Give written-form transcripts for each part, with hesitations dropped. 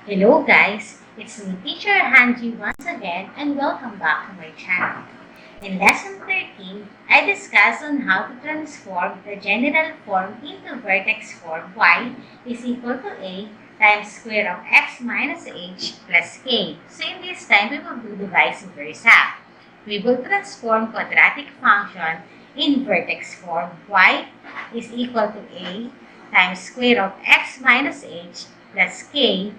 Hello guys, it's me Teacher Hanji once again and welcome back to my channel. In lesson 13, I discussed on how to transform the general form into vertex form y is equal to a times square of x minus h plus k. So in this time, we will do the vice versa. We will transform quadratic function in vertex form y is equal to a times square of x minus h plus k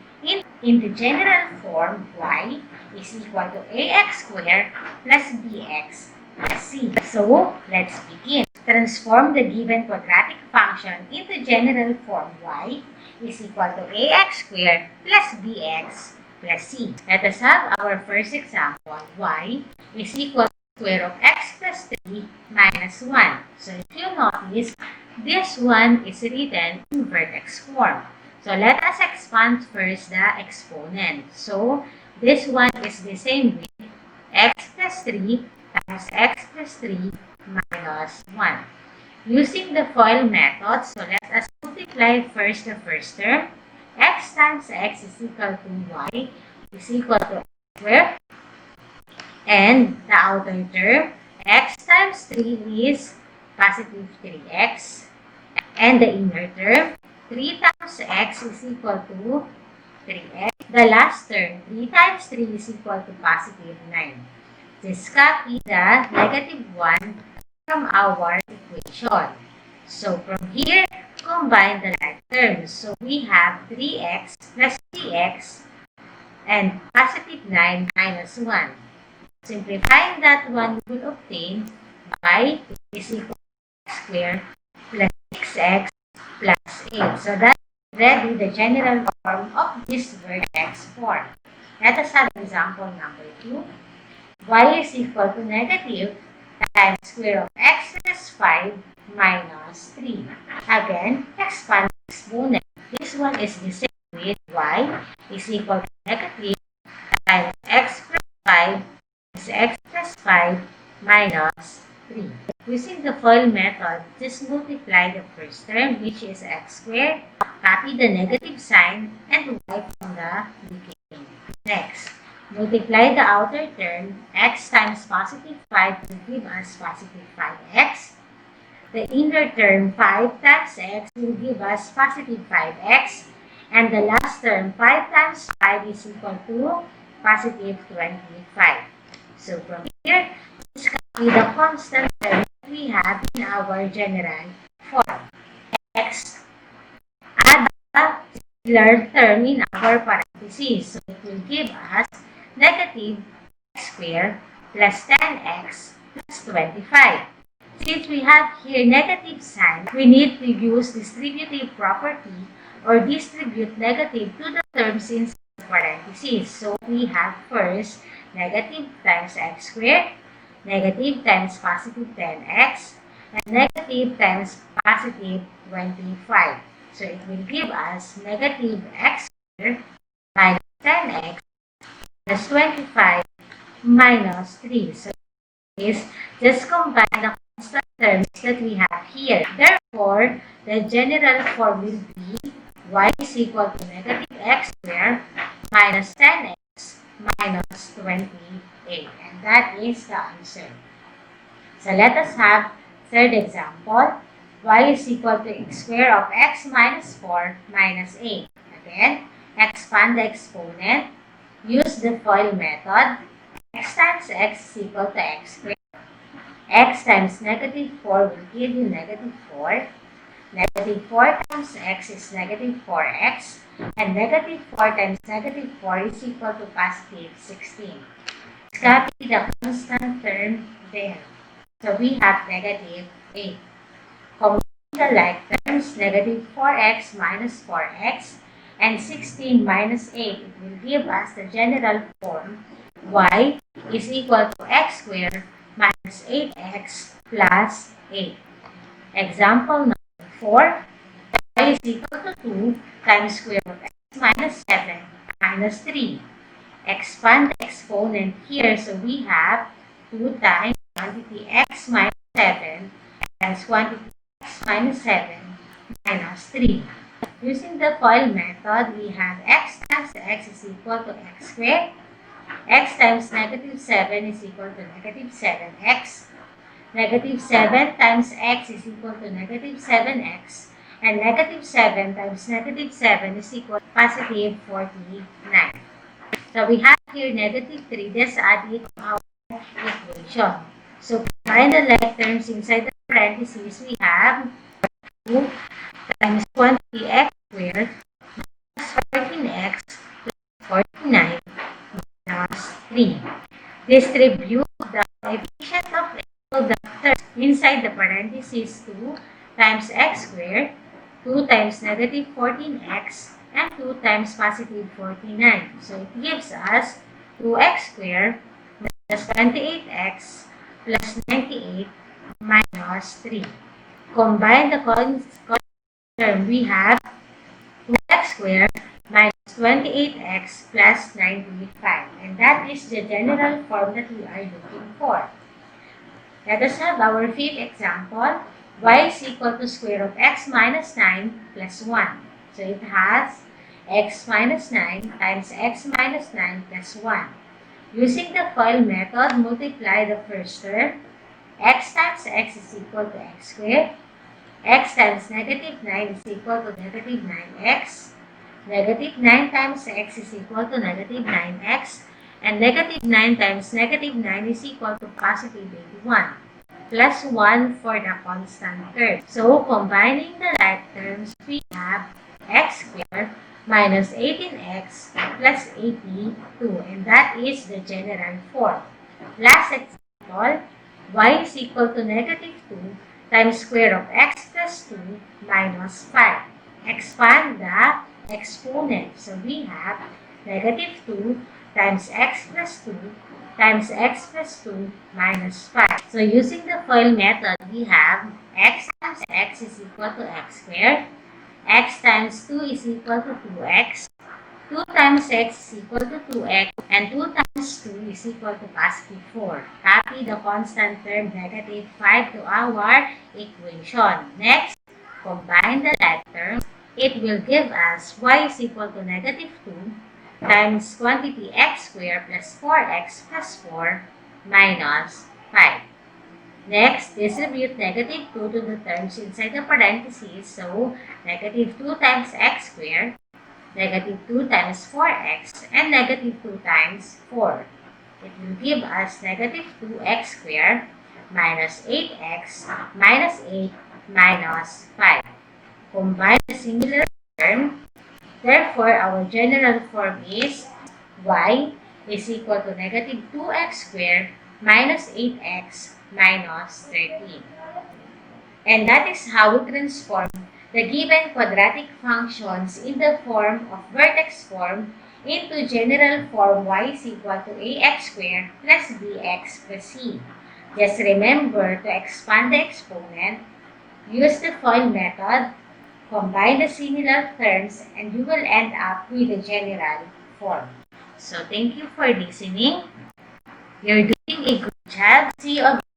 in the general form y is equal to ax squared plus bx plus c. So, let's begin. Transform the given quadratic function into general form y is equal to ax squared plus bx plus c. Let us have our first example. Y is equal to square of x plus 3 minus 1. So, if you notice, this one is written in vertex form. So, let us expand first the exponent. So, this one is the same with x plus 3 times x plus 3 minus 1. Using the FOIL method, so let us multiply first the first term. X times x is equal to y is equal to x squared. And the outer term, x times 3 is positive 3x. And the inner term, 3 times x is equal to 3x. The last term, 3 times 3 is equal to positive 9. Just copy the negative 1 from our equation. So, from here, combine the like terms. So, we have 3x plus 3x and positive 9 minus 1. Simplifying that one, we will obtain y is equal to x squared plus 6x plus 8. So that's already the general form of this vertex form. Let us have example number 2. Y is equal to negative times square of x plus 5 minus 3. Again, expand the exponent. This one is the same with y is equal to negative times x plus 5 is x plus 5 minus 3. Using the FOIL method, just multiply the first term, which is x squared, copy the negative sign, and y from the beginning. Next, multiply the outer term, x times positive 5 will give us positive 5x. The inner term, 5 times x will give us positive 5x. And the last term, 5 times 5 is equal to positive 25. So from here, just copy the constant term we have in our general form. Next, add the similar term in our parentheses. So it will give us negative x squared plus 10x plus 25. Since we have here negative sign, we need to use distributive property or distribute negative to the terms in parentheses. So we have first negative times x squared, negative times positive 10x, and negative times positive 25. So it will give us negative x squared minus 10x plus 25 minus 3. So is just combine the constant terms that we have here. Therefore, the general form will be y is equal to negative x squared minus 10x minus 28. And that is the answer. So let us have third example. Y is equal to x squared of x minus 4 minus 8. Again, expand the exponent. Use the FOIL method. X times x is equal to x squared. X times negative 4 will give you negative 4. Negative 4 times x is negative 4x. And negative 4 times negative 4 is equal to positive 16. Let's copy the constant term there. So we have negative 8. Combine the like terms, negative 4x minus 4x and 16 minus 8. It will give us the general form y is equal to x squared minus 8x plus 8. Example number 4. Y is equal to 2 times square of x minus 7 minus 3. Expand the exponent here. So we have 2 times quantity x minus 7 times quantity x minus 7 minus 3. Using the FOIL method, we have x times x is equal to x squared. X times negative 7 is equal to negative 7x. Negative 7 times x is equal to negative 7x. And negative 7 times negative 7 is equal to positive 49. So we have here negative 3. Let's add it to our equation. So combine the like terms inside the parentheses. We have 2 times 20x squared plus 14x plus 49 minus 3. Distribute the coefficient of the terms inside the parentheses. 2 times x squared, 2 times negative 14x, and 2 times positive 49. So it gives us 2x squared plus 28x plus 98 minus 3. Combine the constant term, we have 2x squared minus 28x plus 95. And that is the general form that we are looking for. Let us have our fifth example. Y is equal to square root of x minus 9 plus 1. So it has x minus 9 times x minus 9 plus 1. Using the FOIL method, multiply the first term. X times x is equal to x squared. X times negative 9 is equal to negative 9x. Negative 9 times x is equal to negative 9x. And negative 9 times negative 9 is equal to positive 81. Plus 1 for the constant term. So, combining the like terms, we have x squared minus 18x plus 82. And that is the general form. Last example, y is equal to negative 2 times square of x plus 2 minus 5. Expand the exponent. So, we have negative 2 times x plus 2 times x plus 2 minus 5. So, using the FOIL method, we have x times x is equal to x squared. X times 2 is equal to 2x. 2 times x is equal to 2x. And 2 times 2 is equal to positive 4. Copy the constant term negative 5 to our equation. Next, combine the like terms. It will give us y is equal to negative 2 times quantity x squared plus 4x plus 4 minus 5. Next, distribute negative 2 to the terms inside the parentheses. So, negative 2 times x squared, negative 2 times 4x, and negative 2 times 4. It will give us negative 2x squared minus 8x minus 8 minus 5. Combine the similar term. Therefore, our general form is y is equal to negative 2x squared minus 8x minus 13. And that is how we transform the given quadratic functions in the form of vertex form into general form y is equal to ax squared plus bx plus c. Just remember to expand the exponent, use the FOIL method, combine the similar terms, and you will end up with the general form. So, thank you for listening. You're doing a good job. See you again.